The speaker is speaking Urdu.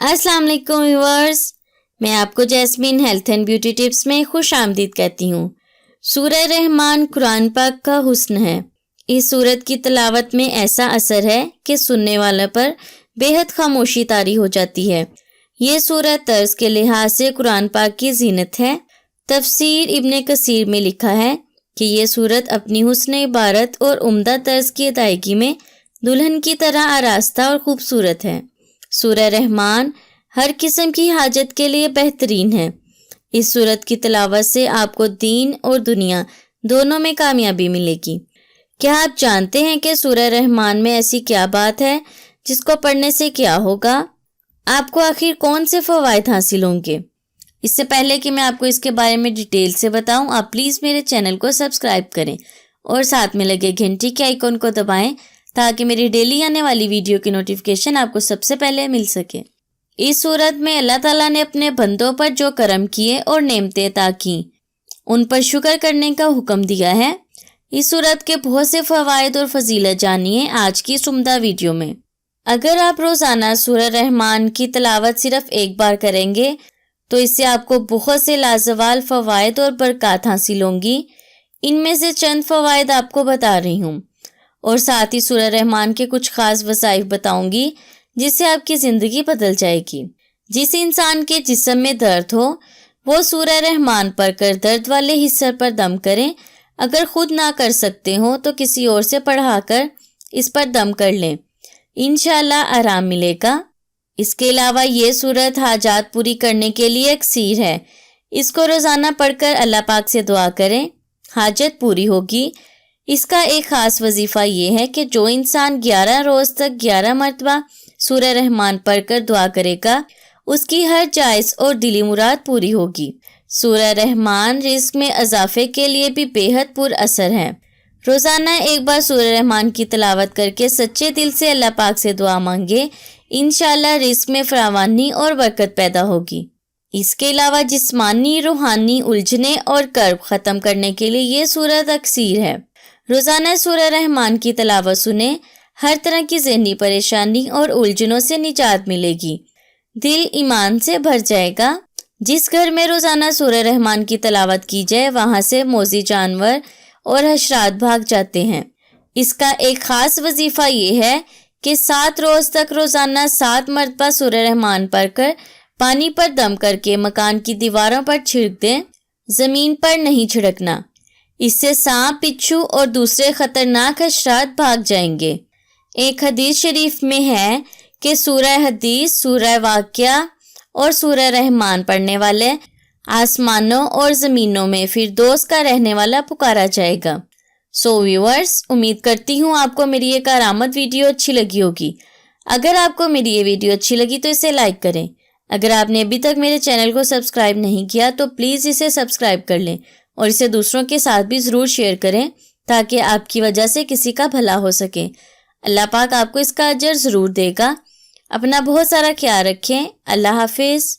السلام علیکم ویورز، میں آپ کو jasmine health and beauty tips میں خوش آمدید کہتی ہوں۔ سورہ رحمان قرآن پاک کا حسن ہے۔ اس سورت کی تلاوت میں ایسا اثر ہے کہ سننے والوں پر بے حد خاموشی طاری ہو جاتی ہے۔ یہ سورت طرز کے لحاظ سے قرآن پاک کی زینت ہے۔ تفسیر ابن کثیر میں لکھا ہے کہ یہ سورت اپنی حسن عبارت اور عمدہ طرز کی ادائیگی میں دلہن کی طرح آراستہ اور خوبصورت ہے۔ سورہ رحمان ہر قسم کی حاجت کے لیے بہترین ہے۔ اس سورت کی تلاوت سے آپ کو دین اور دنیا دونوں میں کامیابی ملے گی۔ کیا آپ جانتے ہیں کہ سورہ رحمان میں ایسی کیا بات ہے جس کو پڑھنے سے کیا ہوگا؟ آپ کو آخر کون سے فوائد حاصل ہوں گے؟ اس سے پہلے کہ میں آپ کو اس کے بارے میں ڈیٹیل سے بتاؤں، آپ پلیز میرے چینل کو سبسکرائب کریں اور ساتھ میں لگے گھنٹی کے آئیکن کو دبائیں تاکہ میری ڈیلی آنے والی ویڈیو کی نوٹیفیکیشن آپ کو سب سے پہلے مل سکے۔ اس صورت میں اللہ تعالیٰ نے اپنے بندوں پر جو کرم کیے اور نعمتیں عطا کیں ان پر شکر کرنے کا حکم دیا ہے۔ اس صورت کے بہت سے فوائد اور فضیلت جانیے آج کی اس عمدہ ویڈیو میں۔ اگر آپ روزانہ سورہ رحمان کی تلاوت صرف ایک بار کریں گے تو اس سے آپ کو بہت سے لازوال فوائد اور برکات حاصل ہوں گی۔ ان میں سے چند فوائد آپ کو بتا رہی ہوں اور ساتھ ہی سورہ رحمان کے کچھ خاص وظائف بتاؤں گی جس سے آپ کی زندگی بدل جائے گی۔ جس انسان کے جسم میں درد ہو وہ سورہ رحمان پڑھ کر درد والے حصے پر دم کریں۔ اگر خود نہ کر سکتے ہوں تو کسی اور سے پڑھا کر اس پر دم کر لیں، انشاءاللہ آرام ملے گا۔ اس کے علاوہ یہ سورت حاجات پوری کرنے کے لیے اکسیر ہے۔ اس کو روزانہ پڑھ کر اللہ پاک سے دعا کریں، حاجت پوری ہوگی۔ اس کا ایک خاص وظیفہ یہ ہے کہ جو انسان 11 روز تک 11 مرتبہ سورہ رحمان پڑھ کر دعا کرے گا اس کی ہر جائز اور دلی مراد پوری ہوگی۔ سورہ رحمان رزق میں اضافے کے لیے بھی بے حد پر اثر ہے۔ روزانہ ایک بار سورہ رحمان کی تلاوت کر کے سچے دل سے اللہ پاک سے دعا مانگے، انشاءاللہ رزق میں فراوانی اور برکت پیدا ہوگی۔ اس کے علاوہ جسمانی روحانی الجھنیں اور کرب ختم کرنے کے لیے یہ سورت اکسیر ہے۔ روزانہ سورہ رحمان کی تلاوت سنیں، ہر طرح کی ذہنی پریشانی اور الجھنوں سے نجات ملے گی، دل ایمان سے بھر جائے گا۔ جس گھر میں روزانہ سورہ رحمان کی تلاوت کی جائے وہاں سے موذی جانور اور حشرات بھاگ جاتے ہیں۔ اس کا ایک خاص وظیفہ یہ ہے کہ 7 روز تک روزانہ 7 مرتبہ سورہ رحمان پڑھ کر پانی پر دم کر کے مکان کی دیواروں پر چھڑک دیں، زمین پر نہیں چھڑکنا۔ اس سے سانپ، بچھو اور دوسرے خطرناک حشرات بھاگ جائیں گے۔ ایک حدیث شریف میں ہے کہ سورہ حدیث، سورہ واقعہ اور سورہ رحمان پڑھنے والے آسمانوں اور زمینوں میں فردوس کا رہنے والا پکارا جائے گا۔ سو ویورز، امید کرتی ہوں آپ کو میری یہ کارآمد ویڈیو اچھی لگی ہوگی۔ اگر آپ کو میری یہ ویڈیو اچھی لگی تو اسے لائک کریں۔ اگر آپ نے ابھی تک میرے چینل کو سبسکرائب نہیں کیا تو پلیز اسے سبسکرائب کر لیں اور اسے دوسروں کے ساتھ بھی ضرور شیئر کریں تاکہ آپ کی وجہ سے کسی کا بھلا ہو سکے۔ اللہ پاک آپ کو اس کا اجر ضرور دے گا۔ اپنا بہت سارا خیال رکھیں۔ اللہ حافظ۔